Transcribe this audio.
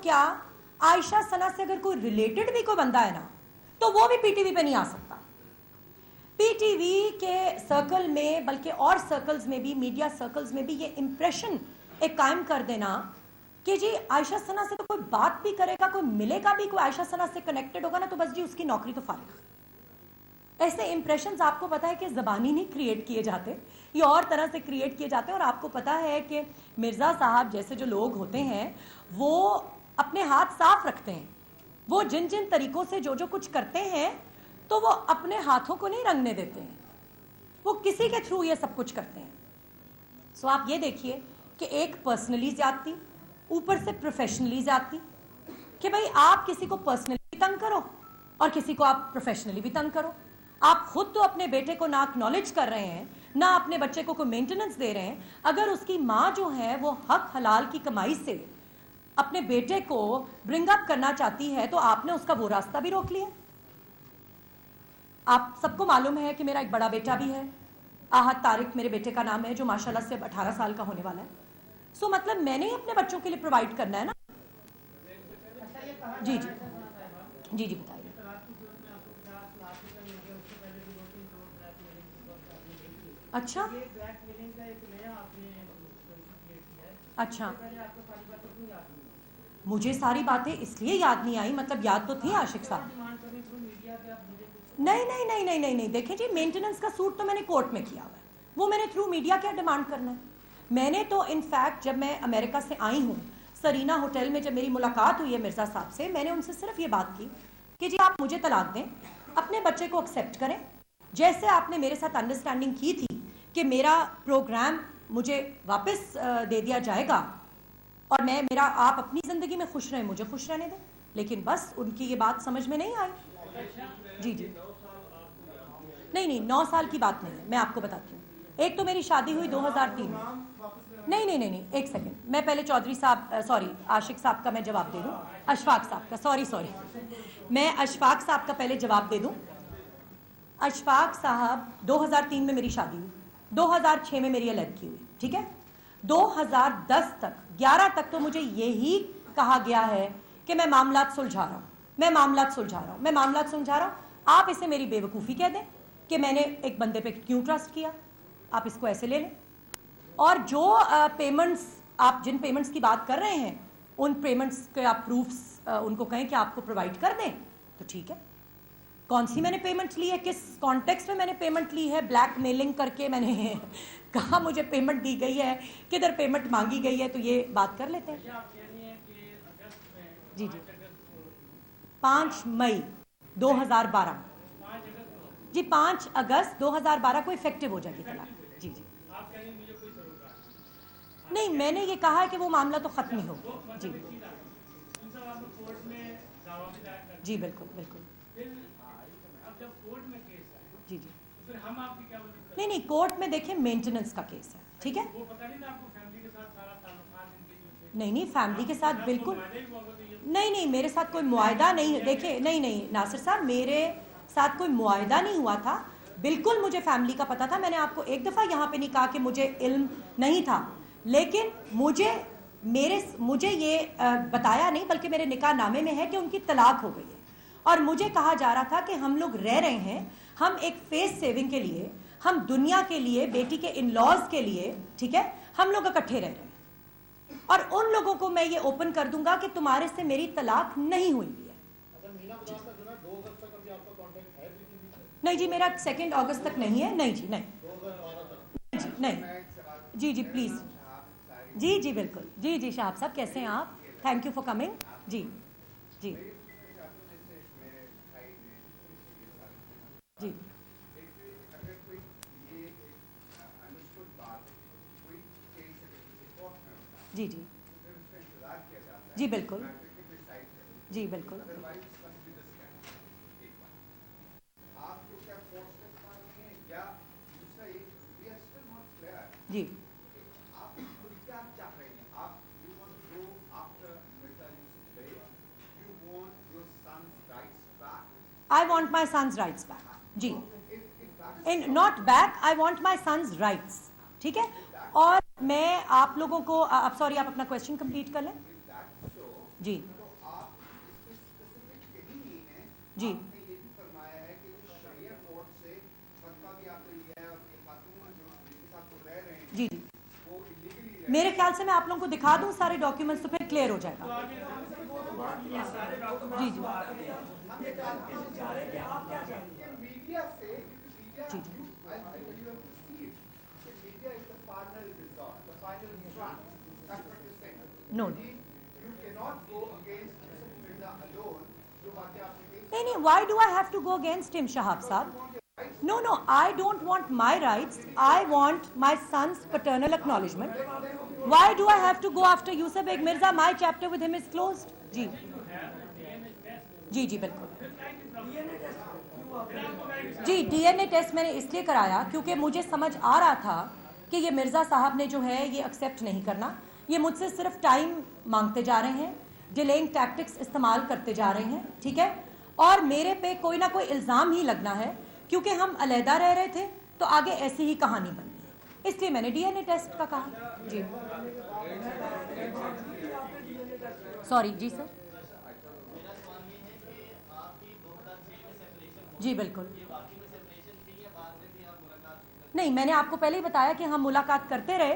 क्या, आयशा सना से अगर कोई रिलेटेड भी कोई बंदा है ना, तो वो भी पीटीवी पे नहीं आ सकता। पीटीवी के सर्कल में, बल्कि और सर्कल्स में भी, मीडिया सर्कल्स में भी ये इंप्रेशन एक कायम कर देना कि जी आयशा सना से तो कोई बात भी करेगा, कोई मिलेगा भी, कोई आयशा सना से कनेक्टेड होगा ना, तो बस जी उसकी नौकरी तो फारिग। ऐसे इंप्रेशंस आपको पता है कि ज़बानी नहीं क्रिएट किए जाते, ये और तरह से क्रिएट किए जाते हैं। और आपको पता है कि मिर्ज़ा साहब जैसे जो लोग होते हैं वो अपने हाथ साफ रखते हैं। वो जिन जिन तरीकों से जो जो कुछ करते हैं तो वो अपने हाथों को नहीं रंगने देते हैं, वो किसी के थ्रू ये सब कुछ करते हैं। सो आप ये देखिए कि एक पर्सनली ज्यादती, ऊपर से प्रोफेशनली ज्यादती, कि भाई आप किसी को पर्सनली भी तंग करो और किसी को आप प्रोफेशनली भी तंग करो। आप खुद तो अपने बेटे को ना एक्नॉलेज कर रहे हैं, ना अपने बच्चे को कोई मेंटेनेंस दे रहे हैं। अगर उसकी माँ जो है वो हक हलाल की कमाई से अपने बेटे को ब्रिंग अप करना चाहती है, तो आपने उसका वो रास्ता भी रोक लिया। आप सबको मालूम है कि मेरा एक बड़ा बेटा भी है, आहत तारिक मेरे बेटे का नाम है, जो माशाल्लाह से अब 18 साल का होने वाला है। सो मतलब मैंने ही अपने बच्चों के लिए प्रोवाइड करना है ना। जी जी जी जी बताइए। अच्छा अच्छा, मुझे सारी बातें इसलिए याद नहीं आई, मतलब याद तो थी आशिक साहब। नहीं नहीं नहीं नहीं नहीं नहीं, देखिए जी, मेंटेनेंस का सूट तो मैंने कोर्ट में किया हुआ है, वो मैंने थ्रू मीडिया क्या डिमांड करना है। मैंने तो इनफैक्ट जब मैं अमेरिका से आई हूँ, सरीना होटल में जब मेरी मुलाकात हुई है मिर्ज़ा साहब से, मैंने उनसे सिर्फ ये बात की कि जी आप मुझे तलाक दें, अपने बच्चे को एक्सेप्ट करें, जैसे आपने मेरे साथ अंडरस्टैंडिंग की थी कि मेरा प्रोग्राम मुझे वापस दे दिया जाएगा और मेरा आप अपनी ज़िंदगी में खुश रहें, मुझे खुश रहने दें। लेकिन बस उनकी ये बात समझ में नहीं आई। जी जी, नहीं नहीं, 9 साल की बात नहीं है, मैं आपको बताती हूँ। एक तो मेरी शादी हुई 2003 में। नहीं नहीं नहीं नहीं, एक सेकंड, मैं पहले चौधरी साहब, सॉरी आशिक साहब का मैं जवाब दे दूँ, अशफाक साहब का, सॉरी मैं अशफाक साहब का पहले जवाब दे दूँ। अशफाक साहब 2003 में मेरी शादी हुई, 2006 में मेरी अलग की हुई, ठीक है। 2010 तक, 11 तक तो मुझे यही कहा गया है कि मैं मामलात सुलझा रहा हूँ, मैं मामलात सुलझा रहा हूँ, मैं मामलात सुलझा रहा हूँ। आप इसे मेरी बेवकूफ़ी कह दें कि मैंने एक बंदे पे क्यों ट्रस्ट किया, आप इसको ऐसे ले लें। और जो पेमेंट्स, आप जिन पेमेंट्स की बात कर रहे हैं, उन पेमेंट्स के आप प्रूफ्स उनको कहें कि आपको प्रोवाइड कर दें तो ठीक है। कौन सी मैंने पेमेंट ली है, किस कॉन्टेक्स्ट में मैंने पेमेंट ली है, ब्लैकमेलिंग करके मैंने कहा मुझे पेमेंट दी गई है, किधर पेमेंट मांगी गई है, तो ये बात कर लेते हैं। जी जी, 5 मई 2012 जी, 5 अगस्त 2012 को इफेक्टिव हो जाएगी तलाक। जी जी, नहीं, मैंने ये कहा है कि वो मामला तो खत्म ही हो गया। जी जी, बिल्कुल बिल्कुल। जी जी, नहीं नहीं, कोर्ट में देखिए मेंटेनेंस का केस है, ठीक है। नहीं नहीं, फैमिली के साथ बिल्कुल नहीं नहीं, मेरे साथ कोई मुआयदा नहीं है। देखिए, नहीं नहीं नासिर साहब, मेरे साथ कोई मुआयदा नहीं हुआ था, बिल्कुल मुझे फैमिली का पता था। मैंने आपको एक दफ़ा यहाँ पे नहीं कहा कि मुझे इल्म नहीं था, लेकिन मुझे ये बताया नहीं, बल्कि मेरे निकाह नामे में है कि उनकी तलाक हो गई है। और मुझे कहा जा रहा था कि हम लोग रह रहे हैं, हम एक फेस सेविंग के लिए, हम दुनिया के लिए, बेटी के इन लॉज के लिए, ठीक है, हम लोग इकट्ठे रह रहे हैं। और उन लोगों को मैं ये ओपन कर दूंगा कि तुम्हारे से मेरी तलाक नहीं हुई है। नहीं जी, मेरा 2 अगस्त तक नहीं है। नहीं जी, नहीं जी, नहीं जी जी, प्लीज। जी जी बिल्कुल, जी जी, शाहब साहब कैसे हैं आप, थैंक यू फॉर कमिंग। जी जी जी जी जी जी, बिल्कुल जी, बिल्कुल जी। I want my son's rights back. Ji, in not back, I want my son's rights. ठीक है। और मैं आप लोगों को, आप सॉरी, आप अपना क्वेश्चन कंप्लीट कर लें। जी तो आप इस स्पेसिफिक यही नहीं है, जी आपने ये भी फरमाया है कि शरिया कोर्ट से फतवा भी आपने लिया है और ये खातून जो जिनके साथ वो रह रहे हैं जी जी वो इलीगली मेरे ख्याल से मैं आप लोगों को दिखा दूं सारे डॉक्यूमेंट्स तो फिर क्लियर हो जाएगा। जी जी मीडिया से media G G media is the final resort, the final track, that's what you saying. No You cannot go against Yusuf Mirza alone, जो बातें आपने कही। नहीं नहीं, why do I have to go against him, Shahab साहब? No, no, I don't want my rights. I want my son's paternal acknowledgement. Why do I have to go after Yusuf Beg Mirza? My chapter with him is closed. जी जी जी बिल्कुल जी। DNA test मैंने इसलिए कराया क्योंकि मुझे समझ आ रहा था कि ये मिर्ज़ा साहब ने जो है ये एक्सेप्ट नहीं करना, ये मुझसे सिर्फ टाइम मांगते जा रहे हैं, डिलेइंग टैक्टिक्स इस्तेमाल करते जा रहे हैं, ठीक है। और मेरे पे कोई ना कोई इल्ज़ाम ही लगना है क्योंकि हम अलहदा रह रहे थे तो आगे ऐसी ही कहानी बन गई, इसलिए मैंने डीएनए टेस्ट का कहा। जी सॉरी जी सर। जी बिल्कुल नहीं, मैंने आपको पहले ही बताया कि हम मुलाकात करते रहे